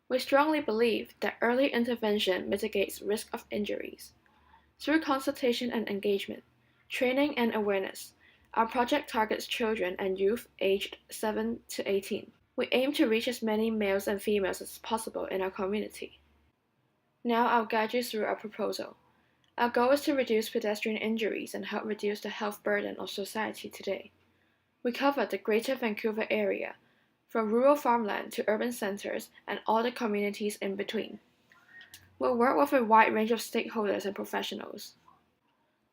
We strongly believe that early intervention mitigates risk of injuries. Through consultation and engagement, training and awareness, our project targets children and youth aged 7 to 18. We aim to reach as many males and females as possible in our community. Now I'll guide you through our proposal. Our goal is to reduce pedestrian injuries and help reduce the health burden of society today. We cover the Greater Vancouver Area, from rural farmland to urban centers and all the communities in between. We'll work with a wide range of stakeholders and professionals.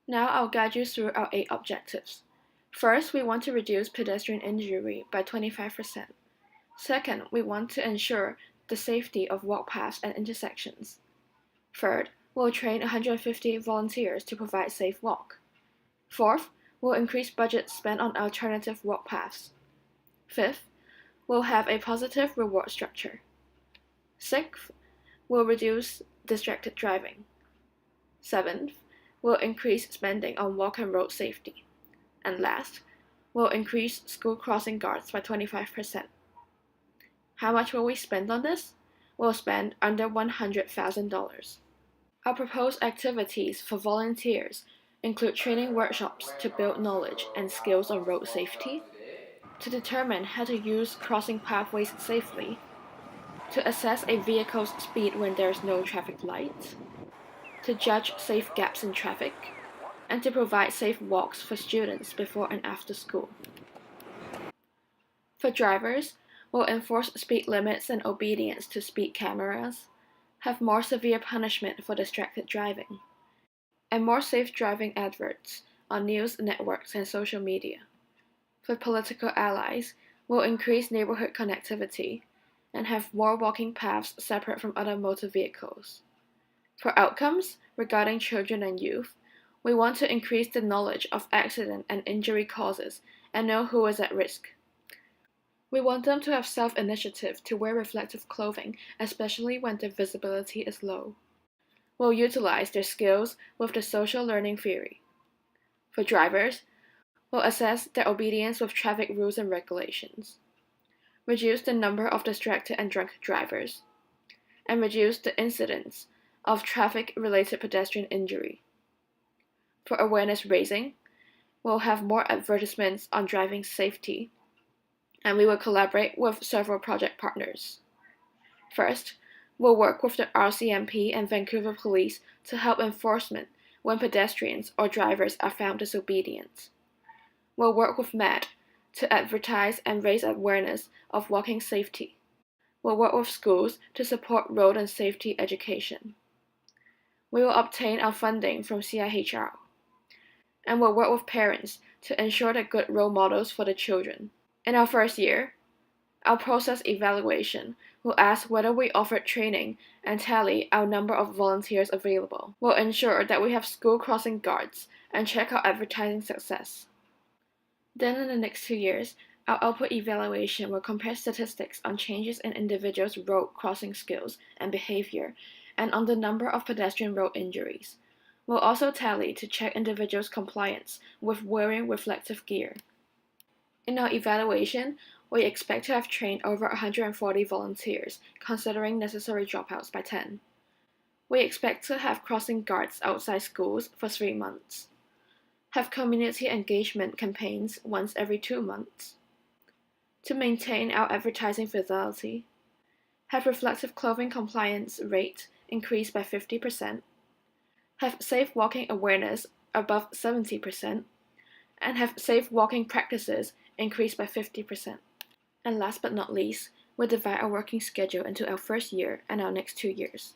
Now I'll guide you through our 8 objectives. First, we want to reduce pedestrian injury by 25%. Second, we want to ensure the safety of walk paths and intersections. Third, we'll train 150 volunteers to provide safe walk. Fourth, we'll increase budget spent on alternative walk paths. Fifth, we'll have a positive reward structure. Sixth, we'll reduce distracted driving. Seventh, we'll increase spending on walk and road safety. And last, we'll increase school crossing guards by 25%. How much will we spend on this? We'll spend under $100,000. Our proposed activities for volunteers include training workshops to build knowledge and skills on road safety, to determine how to use crossing pathways safely, to assess a vehicle's speed when there is no traffic light, to judge safe gaps in traffic, and to provide safe walks for students before and after school. For drivers, we'll enforce speed limits and obedience to speed cameras, have more severe punishment for distracted driving, and more safe driving adverts on news networks and social media. For political allies, we'll increase neighborhood connectivity and have more walking paths separate from other motor vehicles. For outcomes regarding children and youth, we want to increase the knowledge of accident and injury causes and know who is at risk. We want them to have self-initiative to wear reflective clothing, especially when their visibility is low. We'll utilize their skills with the social learning theory. For drivers, we'll assess their obedience with traffic rules and regulations, reduce the number of distracted and drunk drivers, and reduce the incidence of traffic-related pedestrian injury. For awareness raising, we'll have more advertisements on driving safety, and we will collaborate with several project partners. First, we'll work with the RCMP and Vancouver Police to help enforcement when pedestrians or drivers are found disobedient. We'll work with MAD to advertise and raise awareness of walking safety. We'll work with schools to support road and safety education. We will obtain our funding from CIHR, and we'll work with parents to ensure the good role models for the children. In our first year, our process evaluation will ask whether we offered training and tally our number of volunteers available. We'll ensure that we have school crossing guards and check our advertising success. Then in the next 2 years, our output evaluation will compare statistics on changes in individuals' road crossing skills and behavior and on the number of pedestrian road injuries. We'll also tally to check individuals' compliance with wearing reflective gear. In our evaluation, we expect to have trained over 140 volunteers, considering necessary dropouts by 10. We expect to have crossing guards outside schools for 3 months, have community engagement campaigns once every 2 months, to maintain our advertising fidelity, have reflective clothing compliance rate increased by 50%, have safe walking awareness above 70%, and have safe walking practices increased by 50%. And last but not least, we'll divide our working schedule into our first year and our next 2 years.